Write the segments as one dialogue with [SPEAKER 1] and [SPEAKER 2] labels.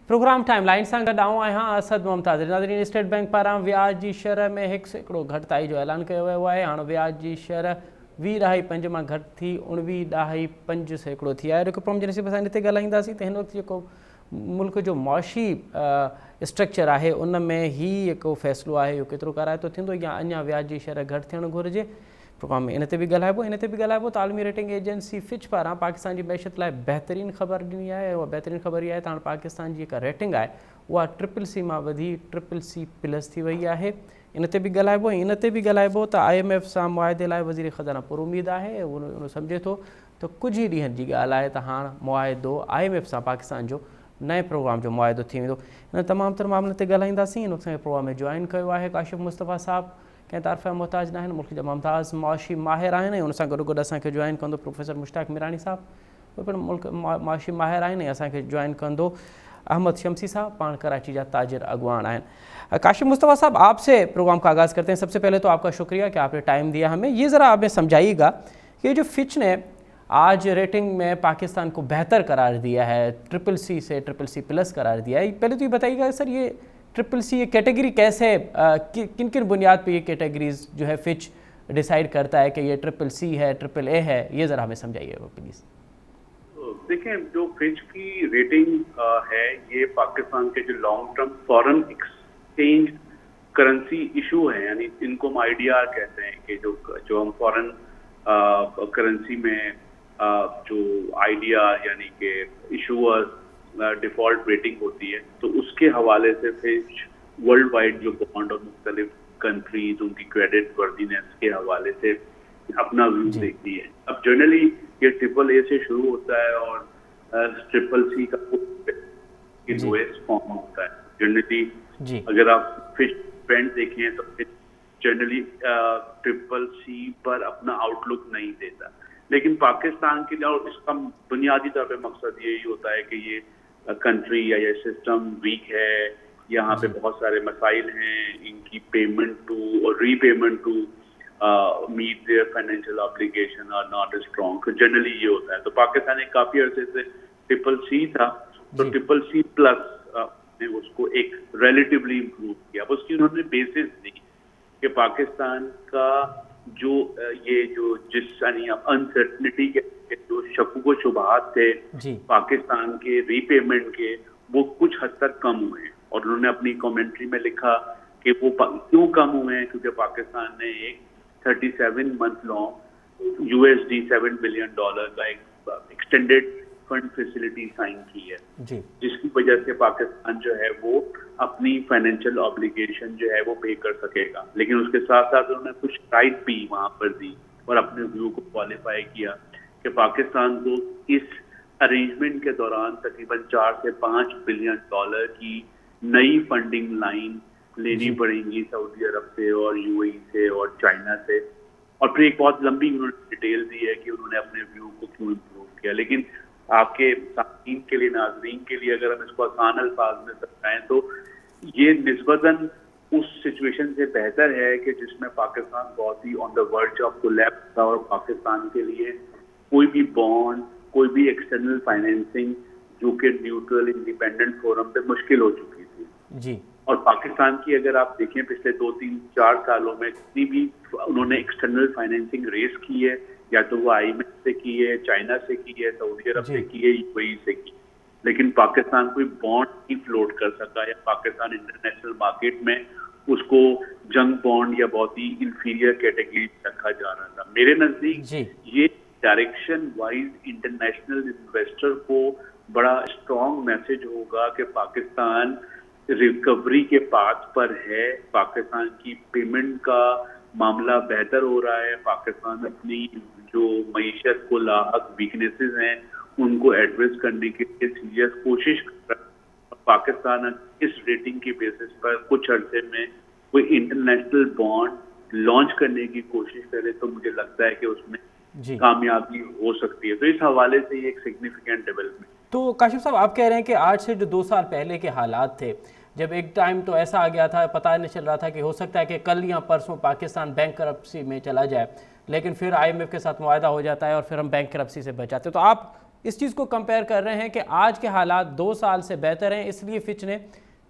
[SPEAKER 1] Programme time line सां गॾु आऊं आहियां असद मुमताज़। नाज़रीन, स्टेट बैंक पारां व्याज जी शरह में 1% घटिताई जो ऐलान कयो वियो आहे। हाणे व्याज जी शरह 20.5 मां घटि थी 19.5% थी आहे। रिको जे नसीब सां हिन ते ॻाल्हाईंदासीं त हिन वक़्तु जेको मुल्क जो मुआशी स्ट्रक्चर आहे उन में ही हिकु फ़ैसिलो आहे, इहो केतिरो कराइतो थींदो या अञा व्याज जी शरह घटि थियणु घुरिजे। प्रोग्राम में इन ते बि ॻाल्हाइबो। तालमी रेटिंग एजेंसी फिच पारां पाकिस्तान जी मैशत लाइ बहितरीन ख़बर ॾिनी आहे। उहा बहितरीन ख़बर इहा आहे त हाणे पाकिस्तान जी जेका रेटिंग आहे उहा CCC मां वधी CCC+ थी वई आहे। इन ते बि ॻाल्हाइबो त IMF सां मुआहिदे लाइ वज़ीर ख़ज़ाना पुरुमीद आहे। उन सम्झे थो त कुझु ई ॾींहंनि जी ॻाल्हि आहे त हाणे मुआहिदो IMF सां पाकिस्तान जो नए प्रोग्राम जो मुआहिदो थी वेंदो। इन तमामु तर मामले ते ॻाल्हाईंदासीं। इन असांखे प्रोग्राम में जॉइन कयो आहे काशिफ मुस्तफ़ा साहब, कंहिं तारीफ़ जा मोहताज न आहिनि, मुल्क जा मुमताज़ मुआशी माहिर आहिनि। ऐं उन सां गॾोगॾु असांखे जॉइन कंदो प्रोफेसर मुश्ताक मीरानी साहब, उहे पिणु मुल्क मुआशी माहिर आहिनि। ऐं असांखे जॉइन कंदो अहमद शमसी साहब, पाण कराची जा ताजिर अगवान आहिनि। काशिफ मुस्तफ़ा साहब, आपसे प्रोग्राम का आगाज़ करते हैं। सबसे पहले तो आपका शुक्रिया कि आपने टाइम दिया हमें। ये ज़रा आप समझाइएगा कि जो फिच ने आज रेटिंग में पाकिस्तान को बेहतर करार दिया है, CCC से CCC+ करार दिया है, पहले तो ये बताइएगा सर, ये CCC ये कैटेगरी कैसे, किन किन बुनियाद पे ये कैटेगरीज जो है फिच डिसाइड करता है कि ये CCC है, AAA है, ये ज़रा हमें समझाइएगा प्लीज़।
[SPEAKER 2] देखें, जो फिच की रेटिंग है ये पाकिस्तान के जो long term foreign exchange currency issue है, यानी इनको हम IDR कहते हैं कि जो हम फॉरेन करेंसी में जो IDR यानी कि इशूअर्स डिफॉल्ट रेटिंग होती है, तो उसके हवाले से फिच वर्ल्ड वाइड जो बॉन्ड और मुख्तलिफ कंट्रीज उनकी क्रेडिट वर्दीनेस के हवाले से अपना व्यू देखती है। अब जनरली ये AAA से शुरू होता है और CCC का लोएस्ट फॉर्म होता है। जनरली अगर आप फिच ट्रेंड देखें तो जनरली CCC पर अपना आउटलुक नहीं देता, लेकिन पाकिस्तान के लिए, और इसका बुनियादी तौर पे मकसद यही होता है कि ये कंट्री या ये सिस्टम वीक है, यहाँ पे बहुत सारे मसाइल हैं, इनकी पेमेंट टू और repayment to meet their financial obligation are not strong. तो जनरली ये होता है। तो पाकिस्तान एक काफी अरसे से CCC था, तो CCC+ ने उसको एक रिलेटिवली इम्प्रूव किया। उसकी उन्होंने बेसिस दी कि पाकिस्तान का जो यानी अनसर्टनिटी के जो शक व शुबहात थे पाकिस्तान के रीपेमेंट के, वो कुछ हद तक कम हुए हैं। और उन्होंने अपनी कमेंट्री में लिखा कि वो क्यों कम हुए हैं, क्योंकि पाकिस्तान ने एक 37 मंथ लॉन्ग $7 बिलियन का एक एक्सटेंडेड फंड फैसिलिटी साइन की है, जिसकी वजह से पाकिस्तान जो है वो अपनी फाइनेंशियल ऑब्लिगेशन जो है वो पे कर सकेगा। लेकिन उसके साथ साथ उन्होंने कुछ राइट भी वहां पर दी और अपने व्यू को क्वालिफाई किया कि पाकिस्तान को इस अरेंजमेंट के दौरान तकरीबन 4 से 5 बिलियन डॉलर की नई फंडिंग लाइन लेनी पड़ेंगी सऊदी अरब से और UAE से और चाइना से। और फिर एक बहुत लंबी उन्होंने डिटेल दी है कि उन्होंने अपने व्यू को क्यों इम्प्रूव किया। लेकिन आपके साथीन के लिए, नाजरीन के लिए, अगर हम इसको आसान अल्फाज में समझाएं तो ये निस्बतन उस सिचुएशन से बेहतर है कि जिसमें पाकिस्तान बहुत ही on the verge of collapse था और पाकिस्तान के लिए कोई भी बॉन्ड, कोई भी एक्सटर्नल फाइनेंसिंग जो कि न्यूट्रल इंडिपेंडेंट फोरम पे मुश्किल हो चुकी थी। और पाकिस्तान की अगर आप देखें पिछले 2-3-4 सालों में जितनी भी उन्होंने एक्सटर्नल फाइनेंसिंग रेस की है, या तो वो IMF से की है, चाइना से की है, सऊदी अरब से की है, UAE से की, लेकिन पाकिस्तान कोई बॉन्ड नहीं फ्लोट कर सका, या पाकिस्तान इंटरनेशनल मार्केट में उसको जंग बॉन्ड या बहुत ही इंफीरियर कैटेगरी रखा जा रहा था। मेरे नजदीक ये डायरेक्शन वाइज इंटरनेशनल इन्वेस्टर को बड़ा स्ट्रॉन्ग मैसेज होगा कि पाकिस्तान रिकवरी के पाथ पर है, पाकिस्तान की पेमेंट का मामला बेहतर हो रहा है, पाकिस्तान अपनी जो मईशत को लाहक वीकनेसेस हैं उनको एड्रेस करने के लिए सीरियस कोशिश कर रहा है। पाकिस्तान इस रेटिंग की बेसिस पर कुछ अर्से में कोई इंटरनेशनल बॉन्ड लॉन्च करने की कोशिश करे तो मुझे लगता है कि उसमें कामयाबी हो सकती है। तो इस हवाले से ये एक सिग्निफिकेंट डेवलपमेंट।
[SPEAKER 1] तो काशिफ साहब, आप कह रहे हैं कि आज से जो 2 साल पहले के हालात थे, जब एक टाइम तो ऐसा आ गया था, पता नहीं चल रहा था कि हो सकता है कि कल या परसों पाकिस्तान बैंक करप्सी में चला जाए, लेकिन फिर IMF के साथ मुआहदा हो जाता है और फिर हम बैंक करप्सी से बच जाते हैं। तो आप इस चीज़ को कंपेयर कर रहे हैं कि आज के हालात 2 साल से बेहतर हैं, इसलिए फिच ने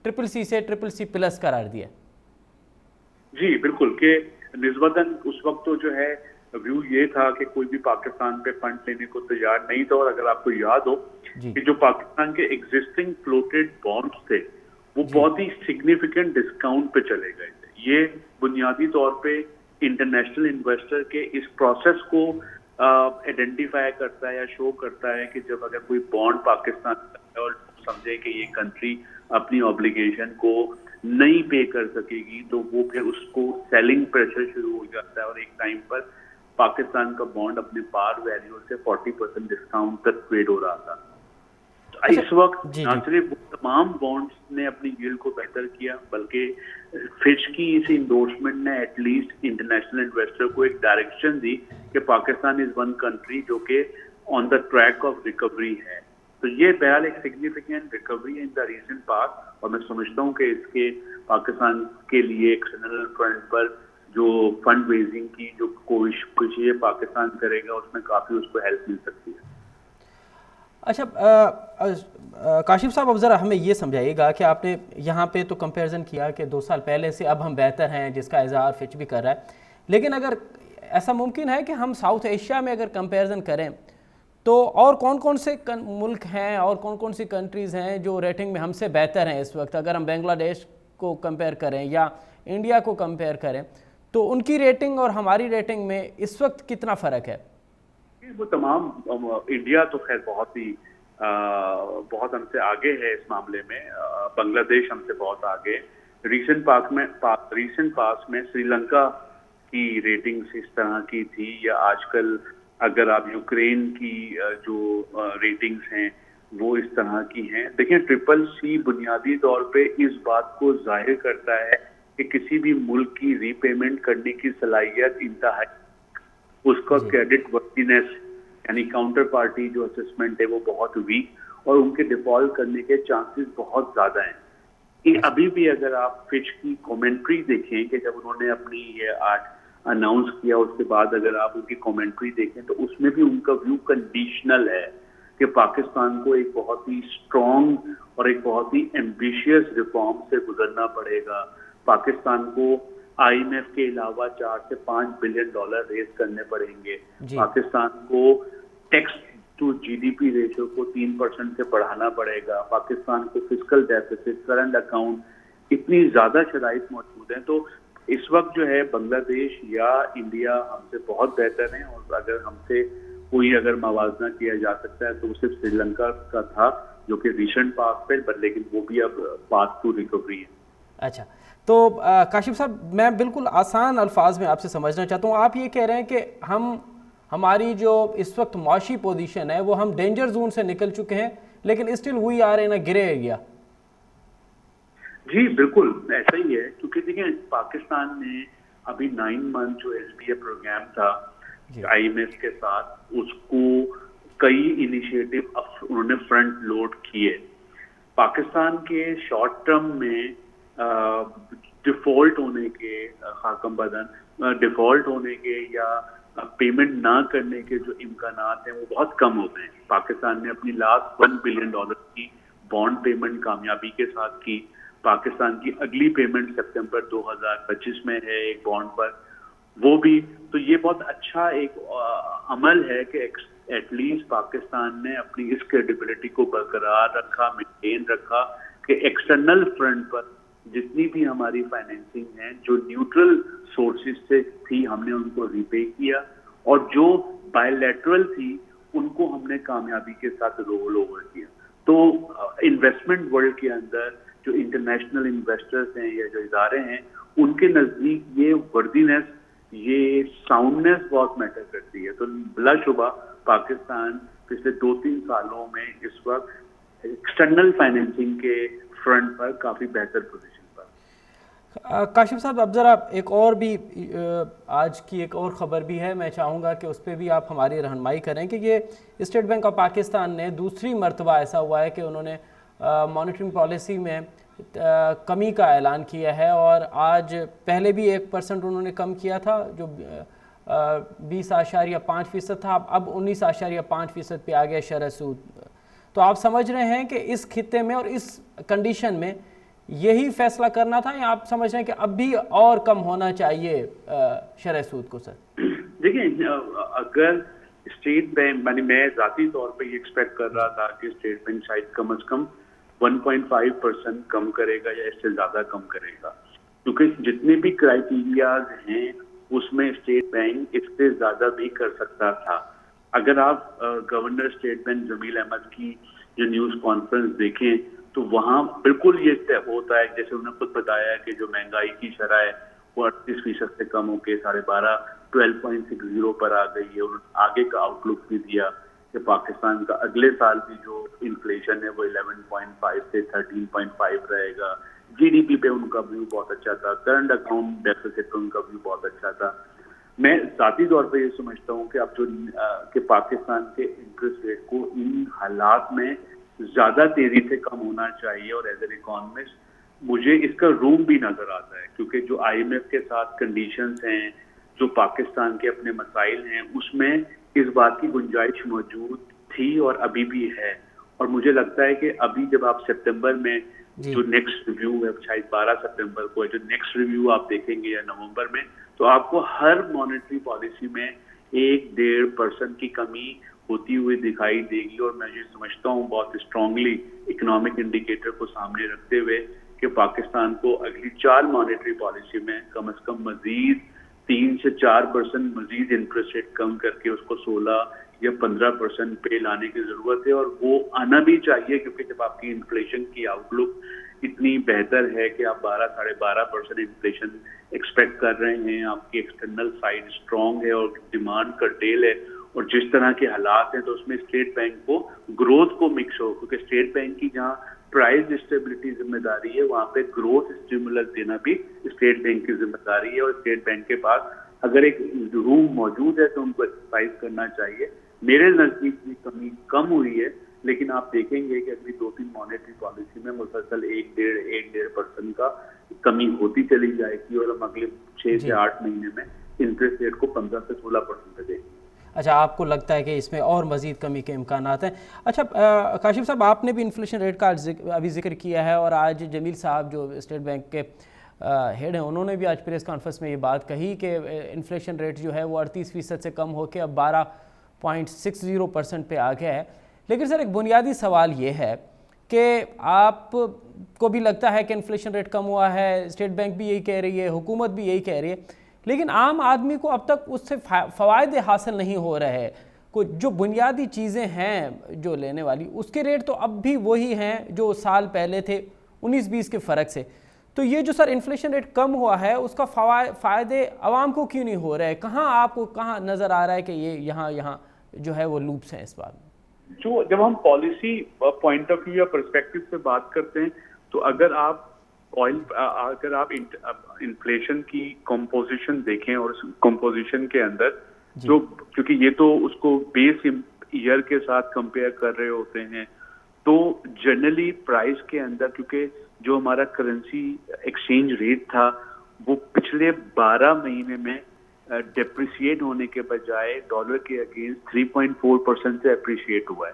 [SPEAKER 1] CCC से CCC+ करार दिया।
[SPEAKER 2] जी बिल्कुल, कि निस्बतन उस वक्त तो जो है व्यू ये था कि कोई भी पाकिस्तान पे फंड लेने को तैयार नहीं था, और अगर आपको याद हो कि जो पाकिस्तान के एग्जिस्टिंग फ्लोटेड बॉन्ड्स थे वो बहुत ही सिग्निफिकेंट डिस्काउंट पे चले गए थे। ये बुनियादी तौर पे इंटरनेशनल इन्वेस्टर के इस प्रोसेस को आइडेंटिफाई करता है या शो करता है कि जब अगर कोई बॉन्ड पाकिस्तान और समझे कि ये कंट्री अपनी ऑब्लिगेशन को नहीं पे कर सकेगी तो वो फिर उसको सेलिंग प्रेशर शुरू हो जाता है, और एक टाइम पर पाकिस्तान का बॉन्ड अपने पार वैल्यू से 40% डिस्काउंट तक ट्रेड हो रहा था। इस वक्त ना सिर्फ तमाम बॉन्ड्स ने अपनी यील्ड को बेहतर किया, बल्कि फिच की इस इंडोर्समेंट ने एटलीस्ट इंटरनेशनल इन्वेस्टर को एक डायरेक्शन दी कि पाकिस्तान इज वन कंट्री जो कि on the track of recovery है। तो ये बहरहाल एक significant recovery in the recent past, और मैं समझता हूँ कि इसके पाकिस्तान के लिए एक्सटर्नल फ्रंट पर जो फंड रेजिंग की जो कोशिश पाकिस्तान करेगा उसमें काफ़ी उसको हेल्प मिल सकती है।
[SPEAKER 1] अच्छा काशिफ साहब, अब ज़रा हमें ये समझाइएगा कि आपने यहाँ पे तो कंपैरिजन किया कि 2 साल पहले से अब हम बेहतर हैं, जिसका इज़हार फिच भी कर रहा है, लेकिन अगर ऐसा मुमकिन है कि हम साउथ एशिया में अगर कंपैरिजन करें तो और कौन कौन से मुल्क हैं और कौन कौन सी कंट्रीज़ हैं जो रेटिंग में हमसे बेहतर हैं इस वक्त? अगर हम बांग्लादेश को कंपेयर करें या इंडिया को कंपेयर करें तो उनकी रेटिंग और हमारी रेटिंग में इस वक्त कितना फ़र्क है?
[SPEAKER 2] वो तमाम, इंडिया तो खैर बहुत हमसे आगे है इस मामले में, बांग्लादेश हमसे बहुत आगे। रीसेंट पास में श्रीलंका की रेटिंग्स इस तरह की थी, या आजकल अगर आप यूक्रेन की जो रेटिंग्स हैं वो इस तरह की हैं। देखिए, CCC बुनियादी तौर पे इस बात को जाहिर करता है कि किसी भी मुल्क की रीपेमेंट करने की सलाहियत इंतहा, उसका क्रेडिट वर्दीनेस यानी काउंटर पार्टी जो असेसमेंट है वो बहुत वीक, और उनके डिफॉल्ट करने के चांसेस बहुत ज्यादा हैं। अभी भी अगर आप फिच की कमेंट्री देखें कि जब उन्होंने अपनी ये आज अनाउंस किया उसके बाद अगर आप उनकी कमेंट्री देखें तो उसमें भी उनका व्यू कंडीशनल है कि पाकिस्तान को एक बहुत ही स्ट्रॉन्ग और एक बहुत ही एम्बिशियस रिफॉर्म से गुजरना पड़ेगा। पाकिस्तान को IMF के अलावा 4 से 5 बिलियन डॉलर रेज करने पड़ेंगे। पाकिस्तान को टैक्स टू GDP रेशियो को 3% से बढ़ाना पड़ेगा। पाकिस्तान को फिस्कल डेफिसिट, करंट अकाउंट, इतनी ज्यादा शराइत मौजूद हैं। तो इस वक्त जो है बांग्लादेश या इंडिया हमसे बहुत बेहतर हैं, और अगर हमसे कोई अगर मवाजना किया जा सकता है तो वो सिर्फ श्रीलंका का था जो कि रिसेंट पास पे, लेकिन वो भी अब पास टू रिकवरी है।
[SPEAKER 1] अच्छा, तो काशिफ साहब, मैं बिल्कुल आसान अल्फाज में आपसे समझना चाहता हूँ, आप ये कह रहे हैं कि हमारी जो इस वक्त मुआशी पोजीशन है वो हम डेंजर जोन से निकल चुके हैं, लेकिन still we are in a grey area.
[SPEAKER 2] जी बिल्कुल ऐसा ही है, क्योंकि देखिए पाकिस्तान ने अभी 9 मंथ जो SBA प्रोग्राम था IMF के साथ, उसको कई इनिशिएटिव उन्होंने फ्रंट लोड किए। पाकिस्तान के शॉर्ट टर्म में डिफॉल्ट होने के खाकम बदन डिफॉल्ट होने के या पेमेंट ना करने के जो इम्कानात हैं वो बहुत कम होते हैं। पाकिस्तान ने अपनी लास्ट $1 बिलियन की बॉन्ड पेमेंट कामयाबी के साथ की। पाकिस्तान की अगली पेमेंट सितंबर 2025 में है एक बॉन्ड पर, वो भी। तो ये बहुत अच्छा एक अमल है कि एटलीस्ट पाकिस्तान ने अपनी इस क्रेडिबिलिटी को बरकरार रखा, मेंटेन रखा कि एक्सटर्नल फ्रंट पर जितनी भी हमारी फाइनेंसिंग है जो न्यूट्रल सोर्सेज से थी हमने उनको रीपे किया, और जो बायलैटरल थी उनको हमने कामयाबी के साथ रोल ओवर किया। तो इन्वेस्टमेंट वर्ल्ड के अंदर जो इंटरनेशनल इन्वेस्टर्स हैं या जो इदारे हैं उनके नजदीक ये वर्दीनेस, ये साउंडनेस बहुत मैटर करती है। तो बिलाशुबा पाकिस्तान पिछले 2-3 सालों में इस वक्त एक्सटर्नल फाइनेंसिंग के फ्रंट पर काफी बेहतर पोजीशन पर।
[SPEAKER 1] काशिफ साहब, अब ज़रा एक और भी आज की एक और ख़बर भी है, मैं चाहूँगा कि उस पर भी आप हमारी रहनुमाई करें कि ये स्टेट बैंक ऑफ पाकिस्तान ने दूसरी मरतबा ऐसा हुआ है कि उन्होंने मॉनेटरी पॉलिसी में कमी का ऐलान किया है, और आज पहले भी 1% उन्होंने कम किया था जो 20.5% था, अब 19.5% पे आ गया शरह सूद। तो आप समझ रहे हैं कि इस खित्ते में और इस कंडीशन में यही फैसला करना था, या आप समझ रहे हैं कि अब भी और कम होना चाहिए शरह सूद को? सर
[SPEAKER 2] देखिए, अगर स्टेट बैंक, मैं जाती तौर पे ये एक्सपेक्ट कर रहा था कि स्टेट बैंक शायद कम से कम 1.5% कम करेगा या इससे ज्यादा कम करेगा, क्योंकि जितने भी क्राइटेरियाज हैं उसमें स्टेट बैंक इससे ज्यादा भी कर सकता था। अगर आप governor State Bank Jameel Ahmad की जो न्यूज कॉन्फ्रेंस देखें तो वहां बिल्कुल ये तय होता है, जैसे उन्होंने खुद बताया कि जो महंगाई की शरह है वो 38% से कम होकर 12.60 पर आ गई है। उन्होंने आगे का आउटलुक भी दिया कि पाकिस्तान का अगले साल भी जो इन्फ्लेशन है वो 11.5 से 13.5 रहेगा। जीडीपी पे उनका व्यू बहुत अच्छा था, करंट अकाउंट डेफिसिट पे उनका व्यू बहुत अच्छा था। मैं जाती तौर पे ये समझता हूँ कि अब जो कि पाकिस्तान के इंटरेस्ट रेट को इन हालात में ज्यादा तेजी से कम होना चाहिए, और एज एन इकोनॉमिस्ट मुझे इसका रूम भी नजर आता है, क्योंकि जो आईएमएफ के साथ कंडीशंस हैं, जो पाकिस्तान के अपने मसाइल हैं, उसमें इस बात की गुंजाइश मौजूद थी और अभी भी है। और मुझे लगता है कि अभी जब आप सितंबर में जो नेक्स्ट रिव्यू है, शायद 12 सितंबर को जो नेक्स्ट रिव्यू आप देखेंगे या नवंबर में, तो आपको हर मॉनेटरी पॉलिसी में 1-1.5% की कमी होती हुई दिखाई देगी। और मैं ये समझता हूँ बहुत स्ट्रांगली इकोनॉमिक इंडिकेटर को सामने रखते हुए कि पाकिस्तान को अगली 4 मॉनेटरी पॉलिसी में कम से कम मजीद 3 से 4% मजीद इंटरेस्ट रेट कम करके उसको 16 या 15% पे लाने की जरूरत है। और वो आना भी चाहिए, क्योंकि जब आपकी इन्फ्लेशन की आउटलुक इतनी बेहतर है कि आप 12-12.5% इन्फ्लेशन एक्सपेक्ट कर रहे हैं, आपकी एक्सटर्नल साइड स्ट्रांग है और डिमांड कर्टेल है, और जिस तरह के हालात हैं, तो उसमें स्टेट बैंक को ग्रोथ को मिक्स हो, क्योंकि स्टेट बैंक की जहाँ प्राइस स्टेबिलिटी जिम्मेदारी है, वहाँ पे ग्रोथ स्टिमुलस देना भी स्टेट बैंक की जिम्मेदारी है। और स्टेट बैंक के पास अगर एक रूम मौजूद है तो उनको एक्सरसाइज करना चाहिए। मेरे नजदीक भी कमी कम हुई है, लेकिन आप देखेंगे कि अगली 2-3 मॉनेटरी पॉलिसी में मुसलसल 1-1.5% का कमी होती चली जाएगी, और हम अगले 6 से 8 महीने में इंटरेस्ट रेट को 15 से 16% पे देखेंगे।
[SPEAKER 1] अच्छा, आपको लगता है कि इसमें और मज़ीद कमी के इम्कानात हैं। अच्छा काशिफ साहब, आपने भी इन्फ्लेशन रेट का अभी जिक्र किया है, और आज जमील साहब जो स्टेट बैंक के हेड हैं, उन्होंने भी आज प्रेस कॉन्फ्रेंस में ये बात कही कि इन्फ्लेशन रेट जो है वो 38% से कम होकर अब 12.60% पे आ गया है। लेकिन सर, एक बुनियादी सवाल ये है कि आपको भी लगता है कि इन्फ्लेशन रेट कम हुआ है, स्टेट बैंक भी यही कह रही है, हुकूमत भी यही कह रही है, लेकिन आम आदमी को अब तक उससे फ़वायदे हासिल नहीं हो रहे हैं। कुछ जो बुनियादी चीज़ें हैं जो लेने वाली, उसके रेट तो अब भी वही हैं जो साल पहले थे, 19-20 के फ़र्क से। तो ये जो सर इन्फ्लेशन रेट कम हुआ है, उसका फ़ायदे आवाम को क्यों नहीं हो रहे हैं? आपको कहाँ नज़र आ रहा है कि ये यहाँ जो है वो लूप्स हैं इस बात में?
[SPEAKER 2] जो जब हम पॉलिसी पॉइंट ऑफ व्यू या पर्सपेक्टिव से बात करते हैं, तो अगर आप इन्फ्लेशन की कंपोजिशन देखें, और कंपोजिशन के अंदर जो, क्योंकि ये तो उसको बेस ईयर के साथ कंपेयर कर रहे होते हैं, तो जनरली प्राइस के अंदर, क्योंकि जो हमारा करेंसी एक्सचेंज रेट था वो पिछले 12 महीने में डेप्रिसिएट होने के बजाय डॉलर के अगेंस्ट 3.4% से अप्रिशिएट हुआ है।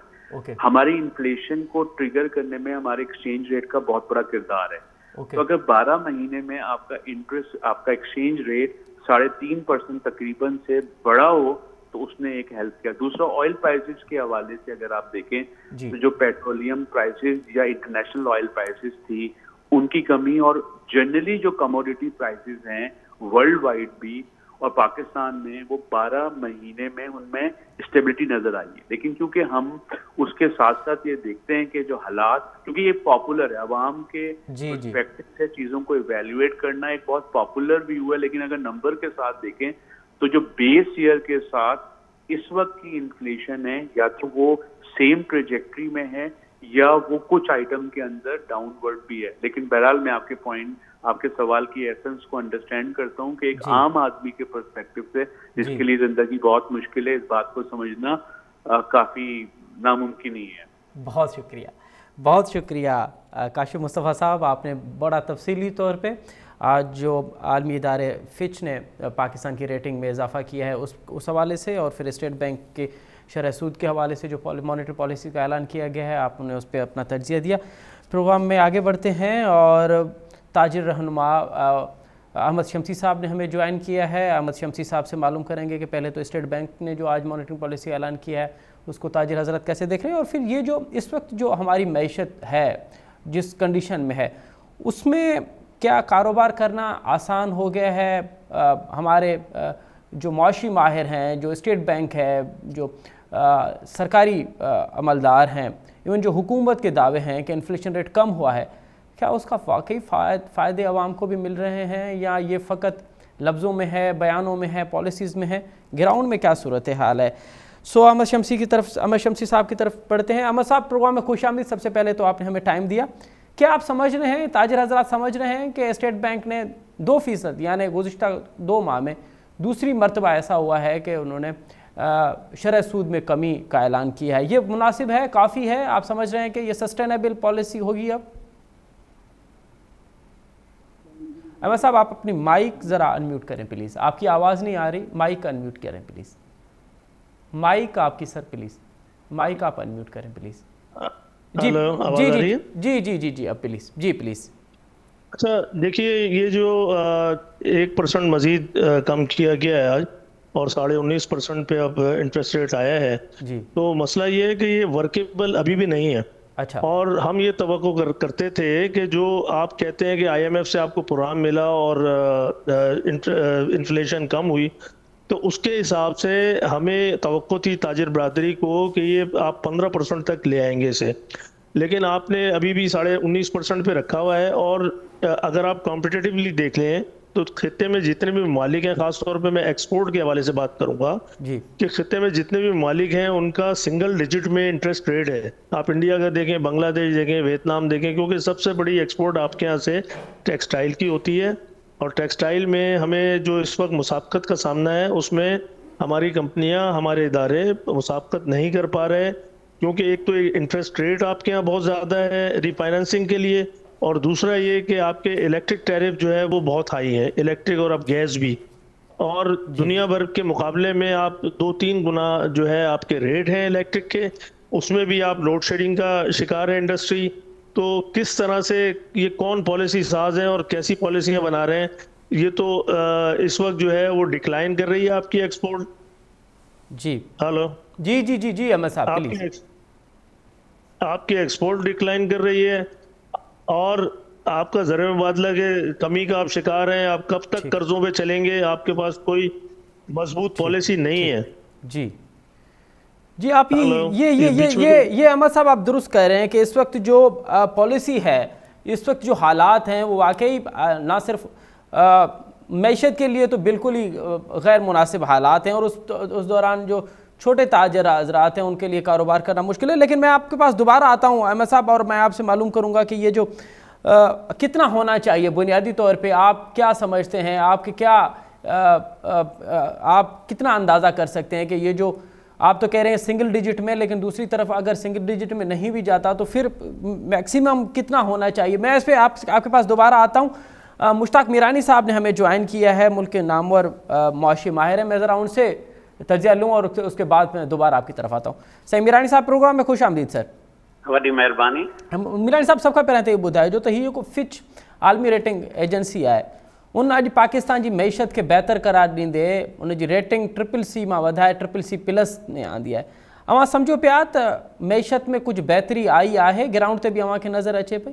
[SPEAKER 2] हमारी इन्फ्लेशन को ट्रिगर करने में हमारे एक्सचेंज रेट का बहुत बड़ा किरदार है। तो अगर 12 महीने में आपका एक्सचेंज रेट 3.5% तकरीबन से बड़ा हो, तो उसने एक हेल्प किया। दूसरा, ऑयल प्राइसेस के हवाले से अगर आप देखें तो जो पेट्रोलियम प्राइसेस या इंटरनेशनल ऑयल प्राइसेस थी, उनकी कमी, और जनरली जो कमोडिटी प्राइसेस हैं वर्ल्ड वाइड भी और पाकिस्तान में, वो 12 महीने में उनमें स्टेबिलिटी नजर आई है। लेकिन क्योंकि हम उसके साथ साथ ये देखते हैं कि जो हालात, क्योंकि ये पॉपुलर है, अवाम के पर्सपेक्टिव से चीजों को इवेल्युएट करना एक बहुत पॉपुलर व्यू है, लेकिन अगर नंबर के साथ देखें तो जो बेस ईयर के साथ इस वक्त की इन्फ्लेशन है, या तो वो सेम ट्रेजेक्ट्री में है या वो कुछ आइटम के अंदर डाउनवर्ड भी है। लेकिन बहरहाल मैं आपके सवाल की एसेंस को अंडरस्टैंड करता हूं कि एक आम आदमी के पर्सपेक्टिव से, जिसके लिए जिंदगी बहुत मुश्किल है, इस बात को समझना काफी नामुमकिन ही है।
[SPEAKER 1] बहुत शुक्रिया, बहुत शुक्रिया काशिफ मुस्तफ़ा साहब, आपने बड़ा तफसीली तौर पे आज जो आलमी इदारे फिच ने पाकिस्तान की रेटिंग में इजाफा किया है उस हवाले से, और फिर स्टेट बैंक के शरह सूद के हवाले से जो मॉनेटरी पॉलिसी का ऐलान किया गया है, आपने उस पर अपना तज्ज़िया दिया। प्रोग्राम में आगे बढ़ते हैं और ताजिर रहनुमा अहमद शमसी साहब ने हमें ज्वाइन किया है। अहमद शमसी साहब से मालूम करेंगे कि पहले तो स्टेट बैंक ने जो आज मॉनेटरी पॉलिसी ऐलान किया है उसको ताजिर हज़रत कैसे देख रहे हैं, और फिर ये जो इस वक्त जो हमारी मईशत है जिस कंडीशन में है उसमें क्या कारोबार करना आसान हो गया है। हमारे जो मुआशी माहिर हैं, जो स्टेट बैंक है, जो सरकारी अमलदार हैं, इवन जो हुकूमत के दावे हैं कि इन्फ्लेशन रेट कम हुआ है, क्या उसका वाकई फ़ायदे आवाम को भी मिल रहे हैं या ये फ़कत लफ्ज़ों में है, बयानों में है, पॉलिसीज़ में है? ग्राउंड में क्या सूरत हाल है? अहमद शमसी साहब की तरफ पढ़ते हैं। अहमद साहब, प्रोग्राम में खुशामदीद। सबसे पहले तो आपने हमें टाइम दिया। क्या आप समझ रहे हैं, ताजिर हज़रात समझ रहे हैं कि स्टेट बैंक ने 2% यानी गुज़िश्ता 2 माह में दूसरी मरतबा ऐसा हुआ है कि उन्होंने शरह सूद में कमी का ऐलान किया है, ये मुनासिब है, काफ़ी है? आप समझ रहे हैं कि ये सस्टेनेबल पॉलिसी होगी अब? अहमद साहब, आप अपनी माइक ज़रा अनम्यूट करें प्लीज़, आपकी आवाज़ नहीं आ रही, माइक अनम्यूट करें प्लीज़। माइक आपकी सर प्लीज़, माइक आप अनम्यूट करें प्लीज़। जी जी अब प्लीज़, जी प्लीज़।
[SPEAKER 3] अच्छा, देखिए, ये जो 1% मज़ीद कम किया गया है आज और 19.5% पे अब इंटरेस्ट रेट आया है
[SPEAKER 1] जी,
[SPEAKER 3] तो मसला ये है कि ये वर्केबल अभी भी नहीं है।
[SPEAKER 1] अच्छा,
[SPEAKER 3] और हम ये तवक्को करते थे कि जो आप कहते हैं कि IMF से आपको प्रोग्राम मिला और इन्फ्लेशन कम हुई, तो उसके हिसाब से हमें तवक्को थी ताजिर बरादरी को कि ये आप 15% तक ले आएंगे इसे, लेकिन आपने अभी भी 19.5% पे रखा हुआ है। और अगर आप कॉम्पिटिटिवली देख लें तो खित्ते में जितने भी ममालिक हैं, खास तौर पे मैं एक्सपोर्ट के हवाले से बात करूंगा कि खित्ते में जितने भी ममालिक हैं उनका सिंगल डिजिट में इंटरेस्ट रेट है। आप इंडिया का देखें, बांग्लादेश देखें, वियतनाम देखें, क्योंकि सबसे बड़ी एक्सपोर्ट आपके यहाँ से टेक्सटाइल की होती है, और टेक्सटाइल में हमें जो इस वक्त मुसाबकत का सामना है उसमें हमारी कंपनियां, हमारे इदारे मुसाबकत नहीं कर पा रहे, क्योंकि एक तो इंटरेस्ट रेट आपके यहाँ बहुत ज़्यादा है रिफाइनेंसिंग के लिए, और दूसरा ये कि आपके इलेक्ट्रिक टैरिफ जो है वो बहुत हाई है, इलेक्ट्रिक और अब गैस भी, और दुनिया भर के मुकाबले में आप 2-3 गुना जो है आपके रेट हैं इलेक्ट्रिक के, उसमें भी आप लोड शेडिंग का शिकार है इंडस्ट्री। तो किस तरह से ये कौन पॉलिसी साज हैं और कैसी पॉलिसियां बना रहे हैं, ये तो इस वक्त जो है वो डिक्लाइन कर रही है आपकी एक्सपोर्ट।
[SPEAKER 1] जी,
[SPEAKER 3] हेलो,
[SPEAKER 1] जी जी जी जी अहमद साहब,
[SPEAKER 3] आपकी एक्सपोर्ट डिक्लाइन कर रही है और आपका ज़र मुबादला के कमी का आप शिकार हैं। आप कब तक कर्जों पे चलेंगे? आपके पास कोई मजबूत पॉलिसी नहीं है।
[SPEAKER 1] जी जी, आप ये अहमद साहब, आप दुरुस्त कह रहे हैं कि इस वक्त जो पॉलिसी है, इस वक्त जो हालात हैं वो वाकई ना सिर्फ मैशत के लिए तो बिल्कुल ही गैर मुनासिब हालात हैं, और उस दौरान जो छोटे ताजर हज़रात हैं उनके लिए कारोबार करना मुश्किल है। लेकिन मैं आपके पास दोबारा आता हूँ अहमद साहब, और मैं आपसे मालूम करूँगा कि ये जो कितना होना चाहिए बुनियादी तौर पे, आप क्या समझते हैं, आपके क्या आप कितना अंदाज़ा कर सकते हैं कि ये जो आप तो कह रहे हैं सिंगल डिजिट में, लेकिन दूसरी तरफ अगर सिंगल डिजिट में नहीं भी जाता तो फिर मैक्सिमम कितना होना चाहिए? मैं इस पर आपके पास दोबारा आता हूँ। मुश्ताक मीरानी साहब ने हमें ज्वाइन किया है, मुल्क के नामवर मुआशी माहिर है, मैं ज़रा उनसे तजिया लूँ और उसके बाद मैं दोबारा आपकी तरफ आता हूँ। सही मीरानी साहब, प्रोग्राम में खुश आमदीद सर।
[SPEAKER 4] वॾी महिरबानी।
[SPEAKER 1] मीरानी साहब, सबका पहिरियों त इहो ॿुधायो जो त हीअ को फिच आलमी रेटिंग एजेंसी आहे, उन अॼु पाकिस्तान जी मईशत खे बहितर करार ॾींदे उन जी रेटिंग CCC मां वधाए CCC+ में आंदी आहे। अवां सम्झो पिया त मईशत में कुझु बहितरी आई आहे, ग्राउंड ते बि अव्हांखे नज़र अचे पई?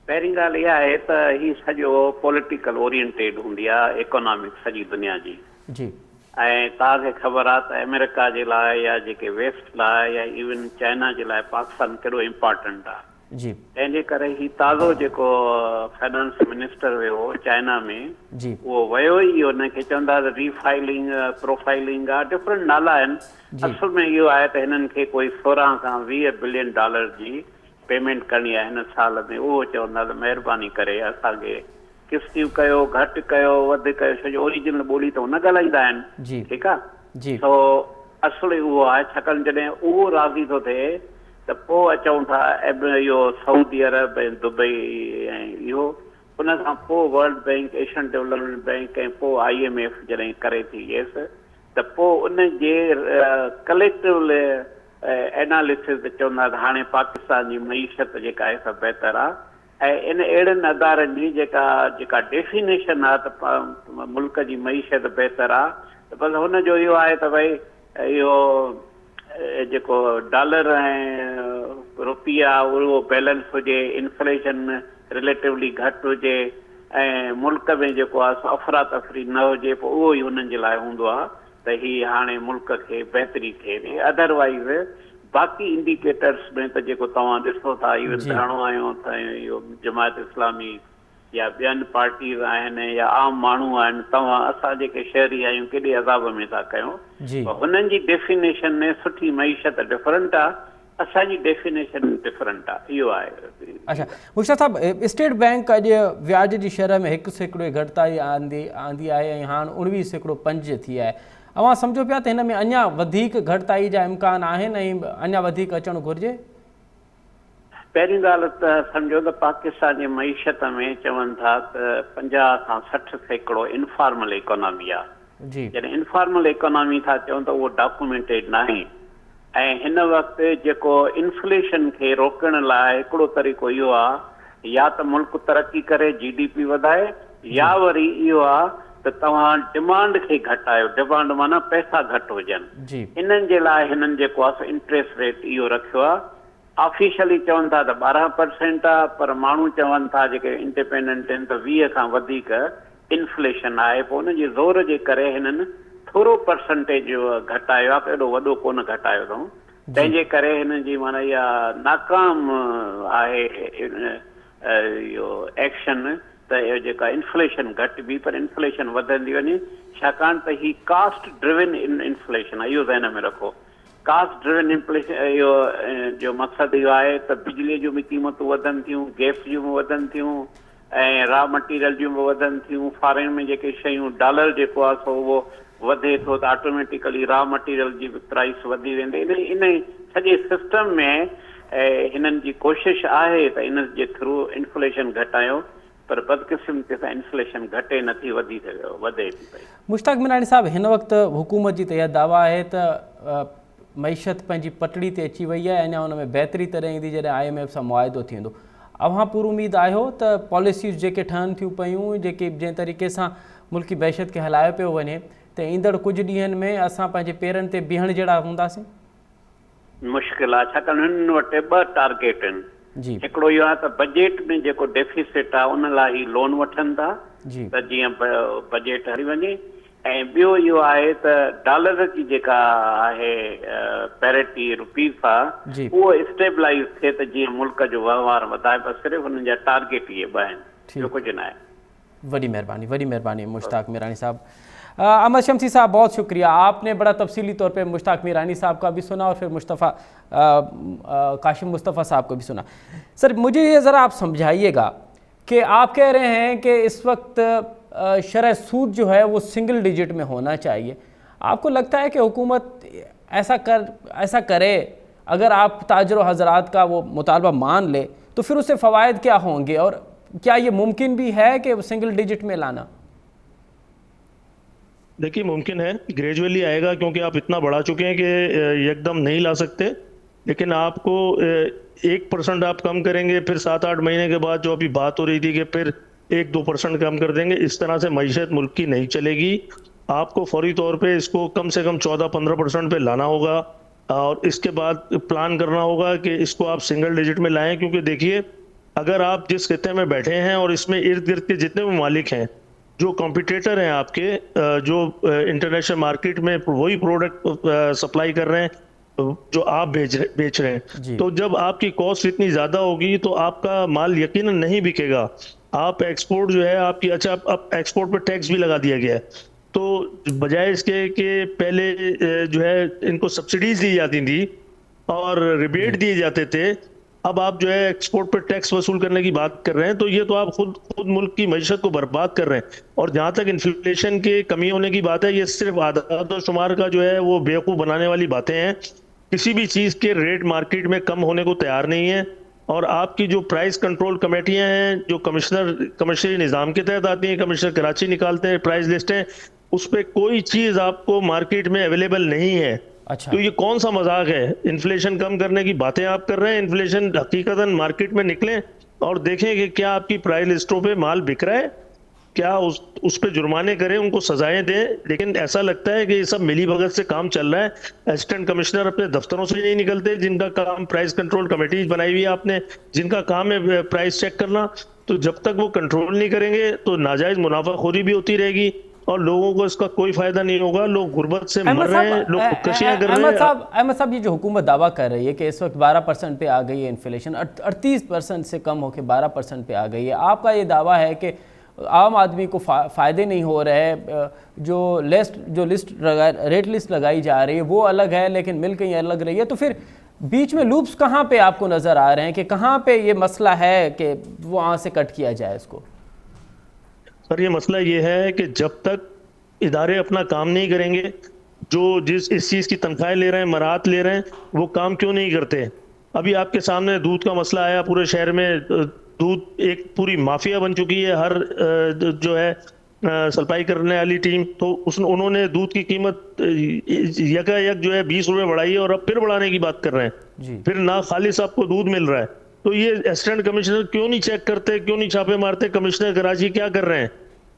[SPEAKER 4] पहिरीं ॻाल्हि इहा आहे त हीउ सॼो पॉलिटिकल ओरिएंटेड हूंदी आहे इकोनॉमिक सॼी दुनिया जी, ऐं तव्हांखे ख़बर आहे त अमेरिका जे लाइ या जेके वेस्ट लाइ या इवन चाइना जे लाइ पाकिस्तान केॾो इम्पोर्टेंट आहे।
[SPEAKER 1] जी,
[SPEAKER 4] तंहिंजे करे ही ताज़ो जेको फाइनेंस मिनिस्टर वियो चाइना में, उहो वियो ई हुनखे चवंदा रीफाइलिंग, प्रोफाइलिंग आहे, डिफरेंट नाला आहिनि। असल में इहो आहे त हिननि खे कोई 16 खां 20 बिलियन डॉलर जी पेमेंट करणी आहे हिन साल में। उहो चवंदा त महिरबानी करे असांखे किस्तियूं कयो, घटि कयो, वधि कयो, सॼो ओरिजिनल ॿोली त न ॻाल्हाईंदा आहिनि, ठीकु आहे। तो असुल उहो आहे, छाकाणि जॾहिं उहो राज़ी थो थिए त त पोइ अचूं था इहो सऊदी अरब ऐं दुबई ऐं इहो उन खां पोइ world bank, Asian development bank ऐं पोइ IMF जॾहिं करे थी येसि त पोइ उन जे कलेक्टिव एनालिसिस चवंदा त हाणे पाकिस्तान जी मईशत जेका आहे सा बहितर आहे ऐं इन अहिड़नि अदारनि जी जेका डेफिनेशन आहे त मुल्क जी मईशत बहितर आहे त बसि हुनजो इहो आहे त भई इहो जेको डॉलर ऐं रुपया उहो बैलेंस हुजे, इन्फ्लेशन रिलेटिवली घटि हुजे ऐं मुल्क में जेको आहे अफ़रा तफ़री न हुजे, पोइ उहो ई हुननि जे लाइ हूंदो आहे त हीअ हाणे मुल्क खे बहितरी थिए। अदरवाइज़ बाक़ी इंडिकेटर्स में त जेको तव्हां ॾिसो था इवन घणो आहियो त इहो जमात इस्लामी या ॿियनि पार्टीज़ आहिनि या आम माण्हू आहिनि, तव्हां असां जेके शहरी आहियूं केॾे अज़ाब में था कयूं। हुननि जी डेफिनेशन में सुठी मईशत डिफरेंट आहे, असांजी डेफिनेशन डिफरेंट आहे, इहो आहे।
[SPEAKER 1] अच्छा मुश्ताक साहब, स्टेट बैंक अॼु व्याज जी शरह में 1% घटिताई आंदी आहे ऐं हाणे 19.5 थी आहे। अवां सम्झो पिया त हिन में अञा वधीक घटिताई जा इम्कान आहिनि ऐं अञा वधीक अचणु घुरिजे?
[SPEAKER 4] पहिरीं ॻाल्हि त सम्झो त पाकिस्तान जी मईशत में चवनि था त 50 खां 60% इनफॉर्मल इकोनॉमी आहे। जॾहिं इनफॉर्मल इकोनॉमी था चवनि त उहो डॉक्यूमेंटेड नाहे ऐं हिन वक़्तु जेको इन्फ्लेशन खे रोकण लाइ हिकिड़ो तरीक़ो इहो आहे या त मुल्क तरक़ी करे GDP वधाए या वरी इहो आहे त तव्हां डिमांड खे घटायो। डिमांड माना पैसा घटि हुजनि। इन्हनि जे लाइ हिननि जेको आहे इंट्रेस्ट रेट इहो रखियो आहे। ऑफिशियली चवनि था त 12% आहे, पर माण्हू चवनि था जेके इंडिपेंडेंट आहिनि त 20 खां वधीक इन्फ्लेशन आहे। पोइ उनजे ज़ोर जे करे हिननि थोरो परसेंटेज घटायो आहे, एॾो वॾो कोन घटायो अथऊं। तंहिंजे करे हिन जी माना इहा नाकाम आहे इहो एक्शन त इहो जेका इन्फ्लेशन घटि बि पर इन्फ्लेशन वधंदी वञे, छाकाणि त ही कास्ट ड्रिवन इन्फ्लेशन आहे, इहो ज़हन में रखो। कास्ट ड्रिवन इन्फ्लेशन इहो जो मक़सदु इहो आहे त बिजलीअ जूं बि क़ीमतूं वधनि थियूं, गैस जूं बि वधनि थियूं ऐं रॉ मटीरियल जूं बि वधनि थियूं। फॉरेन में जेके शयूं डॉलर जेको आहे सो उहो वधे थो त ऑटोमेटिकली रॉ मटीरियल जी बि प्राइस वधी वेंदी। इन सॼे सिस्टम में हिननि जी कोशिशि आहे त इन जे थ्रू इन्फ्लेशन घटायो, पर बदकिस्मती सां इन्फ्लेशन घटे नथी, वधे थी पई।
[SPEAKER 1] मुश्ताक मीरानी साहब, हिन वक़्तु हुकूमत जी त इहा दावा आहे त मईशत पंहिंजी पटड़ी ते अची वई आहे, अञा हुन में बहितरी तॾहिं ईंदी जॾहिं IMF सां मुआइदो थींदो। अव्हां पूरी उमेद आहियो त पॉलिसीज़ जेके ठहनि थियूं पियूं, जेके जंहिं तरीक़े सां मुल्की बहशत खे हलायो पियो वञे, त ईंदड़ कुझु ॾींहंनि में असां पंहिंजे पेरनि ते बीहण जहिड़ा हूंदासीं?
[SPEAKER 4] मुश्किल आहे, छाकाणि हिननि वटि 2 टारगेट आहिनि। हिकिड़ो इहो आहे त बजट में जेको डेफिसिट आहे उन लाइ ही लोन वठनि था त जीअं बजट हली वञे, ऐं ॿियो इहो आहे त डॉलर जी जेका आहे पैरिटी रुपीज़ आहे उहो स्टेबलाइज़ थिए त जीअं मुल्क जो वहिंवार वधाए। बसि सिर्फ़ु हुननि जा टारगेट इहे 2 आहिनि, ॿियो कुझु न आहे।
[SPEAKER 1] वॾी महिरबानी मुश्ताक मीरानी साहब। अहमद शम्सी साहब, बहुत शुक्रिया। आपने बड़ा तफसीली तौर पे मुश्ताक मीरानी साहब का भी सुना और फिर काशिम मुस्तफ़ा साहब को भी सुना। सर मुझे ये ज़रा आप समझाइएगा कि आप कह रहे हैं कि इस वक्त शरह सूद जो है वो सिंगल डिजिट में होना चाहिए। आपको लगता है कि हुकूमत ऐसा करे, अगर आप ताजर हज़रात का वो मुतालबा मान ले तो फिर उससे फ़वायद क्या होंगे, और क्या ये मुमकिन भी है कि सिंगल डिजिट में लाना?
[SPEAKER 3] देखिए मुमकिन है, ग्रेजुअली आएगा, क्योंकि आप इतना बढ़ा चुके हैं कि एकदम नहीं ला सकते। लेकिन आपको 1% आप कम करेंगे, फिर 7-8 महीने के बाद जो अभी बात हो रही थी कि फिर 1-2% कम कर देंगे, इस तरह से मईशत मुल्क की नहीं चलेगी। आपको फौरी तौर पे इसको कम से कम 14-15% पे लाना होगा और इसके बाद प्लान करना होगा कि इसको आप सिंगल डिजिट में लाएं। क्योंकि देखिए, अगर आप जिस खित्ते में बैठे हैं और इसमें इर्द गिर्द के जितने भी मालिक हैं, जो कॉम्पिटिटर हैं आपके, जो इंटरनेशनल मार्केट में वही प्रोडक्ट सप्लाई कर रहे हैं जो आप बेच रहे हैं, तो जब आपकी कॉस्ट इतनी ज़्यादा होगी तो आपका माल यकीनन नहीं बिकेगा। आप एक्सपोर्ट जो है आपकी, अच्छा अब एक्सपोर्ट पर टैक्स भी लगा दिया गया है, तो बजाय इसके कि पहले जो है इनको सब्सिडीज दी जाती थी और रिबेट दिए जाते थे, अब आप जो है एक्सपोर्ट पर टैक्स वसूल करने की बात कर रहे हैं, तो ये तो आप खुद मुल्क की मईशत को बर्बाद कर रहे हैं। और जहाँ तक इन्फ्लेशन की कमी होने की बात है, ये सिर्फ आदाद और शुमार का जो है वो बेवकूफ़ बनाने वाली बातें हैं। کسی بھی چیز کے ریٹ مارکیٹ میں کم ہونے کو تیار نہیں ہے، اور آپ کی جو پرائز کنٹرول کمیٹیاں ہیں جو کمرشلی نظام کے تحت آتی ہیں، کمشنر کراچی نکالتے ہیں پرائز لسٹیں، اس پہ کوئی چیز آپ کو مارکیٹ میں اویلیبل نہیں ہے۔
[SPEAKER 1] اچھا،
[SPEAKER 3] تو یہ کون سا مذاق ہے؟ انفلیشن کم کرنے کی باتیں آپ کر رہے ہیں، انفلیشن حقیقتاً مارکیٹ میں نکلیں اور دیکھیں کہ کیا آپ کی پرائز لسٹوں پہ مال بک رہا ہے، کیا اس پہ جرمانے کریں، ان کو سزائیں دیں۔ لیکن ایسا لگتا ہے کہ یہ سب ملی بھگت سے کام چل رہا ہے۔ اسسٹنٹ کمشنر اپنے دفتروں سے نہیں نکلتے، جن کا کام پرائز کنٹرول کمیٹیز بنائی ہوئی ہے آپ نے، جن کا کام ہے پرائز چیک کرنا۔ تو جب تک وہ کنٹرول نہیں کریں گے تو ناجائز منافع خوری بھی ہوتی رہے گی اور لوگوں کو اس کا کوئی فائدہ نہیں ہوگا۔ لوگ غربت سے مر رہے ہیں، لوگ خودکشیاں کر رہے ہیں۔
[SPEAKER 1] احمد صاحب، یہ جو حکومت دعویٰ کر رہی ہے کہ اس وقت 12% پہ آ گئی ہے انفلیشن، 38% سے کم ہو کے 12% پہ آ گئی ہے، آپ کا یہ دعویٰ ہے کہ عام آدمی کو فائدے نہیں ہو رہے، جو ریٹ لسٹ لگائی جا رہی ہے وہ الگ ہے لیکن مل کہیں الگ رہی ہے، تو پھر بیچ میں لوپس کہاں پہ آپ کو نظر آ رہے ہیں کہ کہاں پہ یہ مسئلہ ہے کہ وہاں سے کٹ کیا جائے اس کو؟
[SPEAKER 3] سر، یہ مسئلہ یہ ہے کہ جب تک ادارے اپنا کام نہیں کریں گے، جو اس چیز کی تنخواہیں لے رہے ہیں، مراعات لے رہے ہیں، وہ کام کیوں نہیں کرتے؟ ابھی آپ کے سامنے دودھ کا مسئلہ آیا، پورے شہر میں دودھ ایک پوری مافیا بن چکی ہے، ہر جو ہے سپلائی کرنے والی ٹیم، تو انہوں نے دودھ کی قیمت یکا یک جو ہے 20 روپے بڑھائی ہے اور اب پھر بڑھانے کی بات کر رہے ہیں، پھر نا خالص آپ کو دودھ مل رہا ہے۔ تو یہ اسسٹنٹ کمشنر کیوں نہیں چیک کرتے، کیوں نہیں چھاپے مارتے؟ کمشنر کراچی کیا کر رہے ہیں؟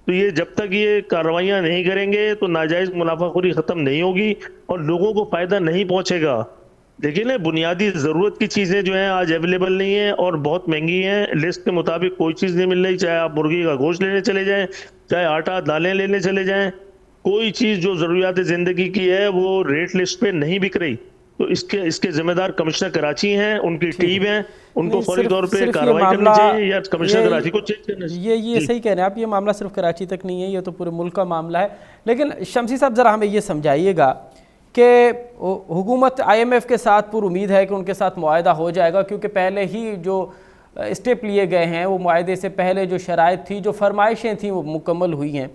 [SPEAKER 3] تو یہ جب تک یہ کارروائیاں نہیں کریں گے تو ناجائز منافع خوری ختم نہیں ہوگی اور لوگوں کو فائدہ نہیں پہنچے گا۔ دیکھیں نا، بنیادی ضرورت کی چیزیں جو ہیں آج اویلیبل نہیں ہیں اور بہت مہنگی ہیں، لسٹ کے مطابق کوئی چیز نہیں مل رہی، چاہے آپ مرغی کا گوشت لینے چلے جائیں، چاہے آٹا دالیں لینے چلے جائیں، کوئی چیز جو ضروریات زندگی کی ہے وہ ریٹ لسٹ پہ نہیں بک رہی۔ تو اس کے ذمہ دار کمشنر کراچی ہیں، ان کی ٹیم ہے، ان کو فوری طور پہ کارروائی کرنی چاہیے یا کمشنر کراچی کو چیک کرنا چاہیے۔
[SPEAKER 1] یہ صحیح کہہ رہے ہیں آپ، یہ معاملہ صرف کراچی تک نہیں ہے، یہ تو پورے ملک کا معاملہ ہے۔ لیکن شمسی صاحب، ذرا ہمیں یہ سمجھائیے گا کہ حکومت IMF کے ساتھ پور امید ہے کہ ان کے ساتھ معاہدہ ہو جائے گا، کیونکہ پہلے ہی جو اسٹیپ لیے گئے ہیں وہ معاہدے سے پہلے جو شرائط تھی، جو فرمائشیں تھیں وہ مکمل ہوئی ہیں۔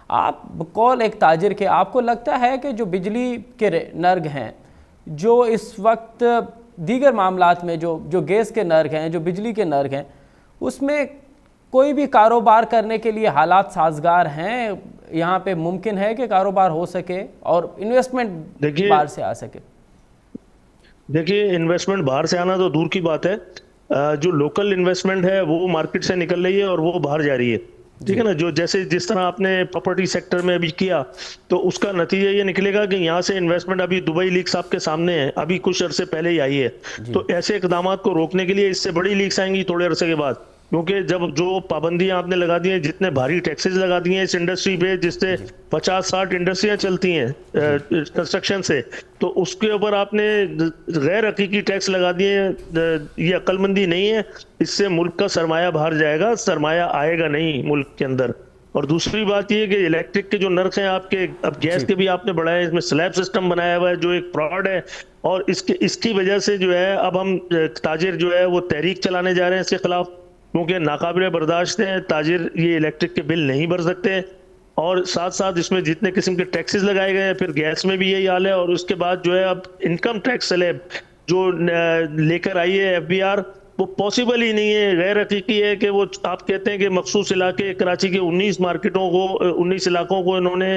[SPEAKER 1] آپ بقول ایک تاجر کے، آپ کو لگتا ہے کہ جو بجلی کے نرخ ہیں، جو اس وقت دیگر معاملات میں جو گیس کے نرخ ہیں، جو بجلی کے نرخ ہیں، اس میں کوئی بھی کاروبار کرنے کے لیے حالات سازگار ہیں؟ یہاں پہ ممکن ہے کہ کاروبار ہو سکے اور انویسٹمنٹ باہر سے آ سکے؟
[SPEAKER 3] دیکھیے، انویسٹمنٹ باہر سے آنا تو دور کی بات ہے، جو لوکل انویسٹمنٹ ہے وہ مارکیٹ سے نکل رہی ہے اور وہ باہر جا رہی ہے، ٹھیک ہے نا۔ جس طرح آپ نے پراپرٹی سیکٹر میں ابھی کیا، تو اس کا نتیجہ یہ نکلے گا کہ یہاں سے انویسٹمنٹ ابھی دبئی لیکس آپ کے سامنے ہے، ابھی کچھ عرصے پہلے ہی آئی ہے، تو ایسے اقدامات کو روکنے کے لیے اس سے بڑی لیکس آئیں گی تھوڑے عرصے کے بعد، کیونکہ جب جو پابندیاں آپ نے لگا دی ہیں، جتنے بھاری ٹیکسز لگا دیے ہیں اس انڈسٹری پہ، جس سے 50-60 انڈسٹریاں چلتی ہیں کنسٹرکشن سے، تو اس کے اوپر آپ نے غیر حقیقی ٹیکس لگا دیے ہیں، یہ عقل مندی نہیں ہے۔ اس سے ملک کا سرمایہ باہر جائے گا، سرمایہ آئے گا نہیں ملک کے اندر۔ اور دوسری بات یہ کہ الیکٹرک کے جو نرخ ہیں آپ کے، اب گیس کے بھی آپ نے بڑھائے، اس میں سلیب سسٹم بنایا ہوا ہے جو ایک فراڈ ہے، اور اس کی وجہ سے جو ہے اب ہم تاجر جو ہے وہ تحریک چلانے جا رہے ہیں اس کے خلاف، کیونکہ ناقابل برداشت ہے، تاجر یہ الیکٹرک کے بل نہیں بھر سکتے، اور ساتھ ساتھ اس میں جتنے قسم کے ٹیکسز لگائے گئے ہیں، پھر گیس میں بھی یہی حال ہے، اور اس کے بعد جو ہے اب انکم ٹیکس سلیب جو لے کر آئی ہے FBR، وہ پاسبل ہی نہیں ہے، غیر حقیقی ہے کہ وہ آپ کہتے ہیں کہ مخصوص علاقے کراچی کے 19 مارکیٹوں کو، 19 علاقوں کو انہوں نے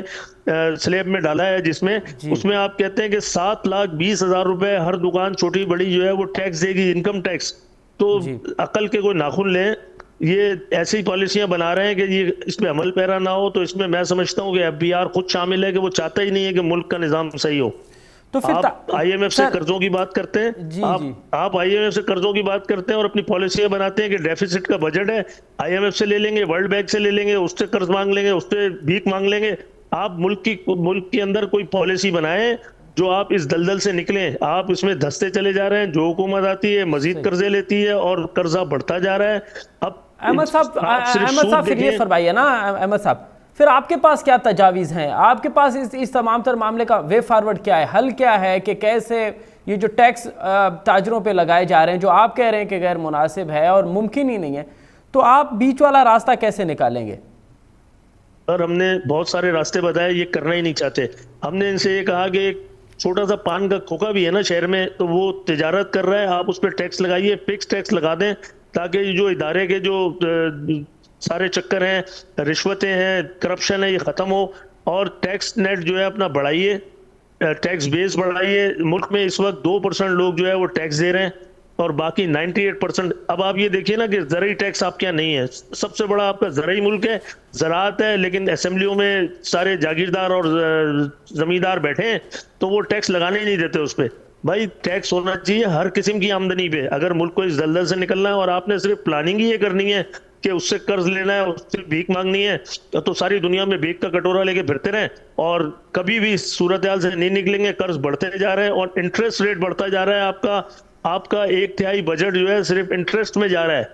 [SPEAKER 3] سلیب میں ڈالا ہے، جس میں اس میں آپ کہتے ہیں کہ 7,20,000 روپے ہر دکان چھوٹی بڑی جو ہے وہ ٹیکس دے گی، انکم ٹیکس۔ تو عقل کے کوئی ناخن لیں، یہ ایسی پالیسیاں بنا رہے ہیں کہ یہ اس پہ عمل پیرا نہ ہو، تو اس میں میں سمجھتا ہوں کہ FBR خود شامل ہے کہ وہ چاہتا ہی نہیں ہے کہ ملک کا نظام صحیح ہو۔
[SPEAKER 1] تو پھر
[SPEAKER 3] آپ IMF سے قرضوں کی بات کرتے ہیں، آپ IMF سے قرضوں کی بات کرتے ہیں اور اپنی پالیسیاں بناتے ہیں کہ ڈیفیسٹ کا بجٹ ہے، IMF سے لے لیں گے، ورلڈ بینک سے لے لیں گے، اس سے قرض مانگ لیں گے، اس سے بھیک مانگ لیں گے۔ آپ ملک کے اندر کوئی پالیسی بنائیں جو آپ اس دلدل سے نکلیں۔ آپ اس میں دھستے چلے جا رہے ہیں، جو حکومت آتی ہے مزید قرضے لیتی ہے اور قرضہ بڑھتا جا رہا ہے۔ اب
[SPEAKER 1] احمد صاحب پھر یہ فرمائیے نا، احمد صاحب پھر آپ کے پاس کیا تجاویز ہیں؟ آپ کے پاس اس تمام تر معاملے کا وے فارورڈ کیا ہے؟ حل کیا ہے کہ کیسے یہ جو ٹیکس تاجروں پہ لگائے جا رہے ہیں، جو آپ کہہ رہے ہیں کہ غیر مناسب ہے اور ممکن ہی نہیں ہے، تو آپ بیچ والا راستہ کیسے نکالیں گے؟
[SPEAKER 3] سر، ہم نے بہت سارے راستے بتائے، یہ کرنا ہی نہیں چاہتے۔ ہم نے ان سے یہ کہا کہ छोटा सा पान का खोखा भी है ना शहर में, तो वो तिजारत कर रहा है, आप उस पर टैक्स लगाइए, फिक्स टैक्स लगा दें, ताकि जो इदारे के जो सारे चक्कर हैं, रिश्वतें हैं, करप्शन है, ये खत्म हो। और टैक्स नेट जो है अपना बढ़ाइए, टैक्स बेस बढ़ाइए। मुल्क में इस वक्त 2% लोग जो है वो टैक्स दे रहे हैं और बाकी 98%। अब आप ये देखिए ना कि ज़राई टैक्स आपके यहाँ नहीं है, सबसे बड़ा आपका ज़राई मुल्क है, ज़राअत है, लेकिन असेंबलियों में सारे जागीरदार और ज़मींदार बैठे हैं, तो वो टैक्स लगाने ही नहीं देते उस पर। भाई टैक्स होना चाहिए हर किस्म की आमदनी पे, अगर मुल्क को इस दलदल से निकलना है। और आपने सिर्फ प्लानिंग ही ये करनी है कि उससे कर्ज लेना है, उससे भीख मांगनी है, तो सारी दुनिया में भीख का कटोरा लेके फिरते रहें और कभी भी सूरत हाल से नहीं निकलेंगे। कर्ज बढ़ते जा रहे हैं और इंटरेस्ट रेट बढ़ता जा रहा है। आपका 1/3 बजट जो है सिर्फ इंटरेस्ट में जा रहा है,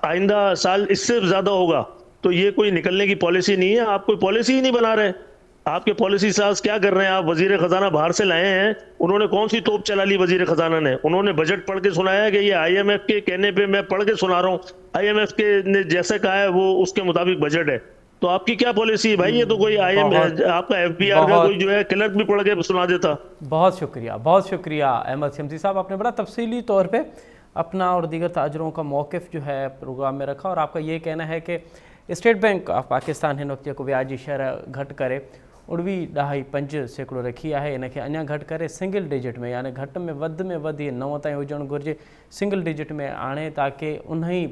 [SPEAKER 3] आइंदा साल इससे ज्यादा होगा। तो ये कोई निकलने की पॉलिसी नहीं है, आप कोई पॉलिसी ही नहीं बना रहे। आपके पॉलिसी साज क्या कर रहे हैं? आप वजीर खजाना बाहर से लाए हैं, उन्होंने कौन सी तोप चला ली वजीर खजाना ने? उन्होंने बजट पढ़ के सुनाया कि ये IMF के कहने पे मैं पढ़ के सुना रहा हूँ, IMF के ने जैसे कहा है वो उसके मुताबिक बजट है। तो आपकी क्या पॉलिसी है भाई? ये तो कोई आपका FBR का कोई जो है क्लर्क भी पढ़ के सुना देता।
[SPEAKER 1] बहुत शुक्रिया अहमद शमसी साहब, आपने बड़ा तफसीली तौर पे अपना और दीगर ताजरों का मौक़िफ़ जो है प्रोग्राम में रखा। और आपका ये कहना है कि स्टेट बैंक ऑफ पाकिस्तान हिन वक्त को व्याजी शर घट करे 19.5% रखी है, इनके अञा घट करे सिंगल डिजिट में, यानी घट में वध ये 9 ताईं हुजण घुर्जे, सिंगल डिजिट में आणे, ताकि उन ही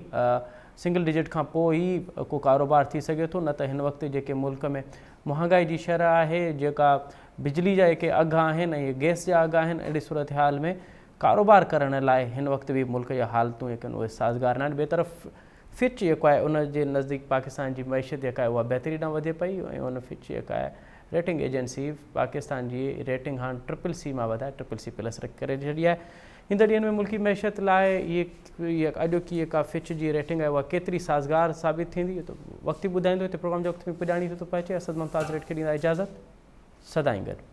[SPEAKER 1] सिंगल डिजिट खां पोइ ही को कारोबार थी सके थो। न त हिन वक्त जेके मुल्क में महांगाई जी शरह है, जेका बिजली जा जेके अघ आहिनि ऐं गैस जा अघ आहिनि, अहिड़ी सूरत हाल में कारोबार करण लाइ हिन वक्त भी मुल्क जा हालतूं जेके उहे साज़गार न आहिनि। ॿिए तरफ़ फिच जेको आहे उन जे नज़दीक पाकिस्तान जी मैशियत जेका आहे उहा बहितरी ॾांहुं वधे पई, ऐं उन फिच जेका आहे रेटिंग एजेंसी पाकिस्तान जी रेटिंग हाणे CCC मां वधाए CCC+ करे छॾी आहे। ईंदड़ ॾींहनि में मुल्की मैशियत लाइ ये अॼोकी जेका फिच जी रेटिंग आहे उहा केतिरी साज़गार साबित थींदी, तो वक़्तु ॿुधाईंदो। हिते प्रोग्राम जो वक़्तु में पुॼाणी थो पहुचे। असद मुमताज़ रेट खे ॾींदा इजाज़त, सदाईं गॾु।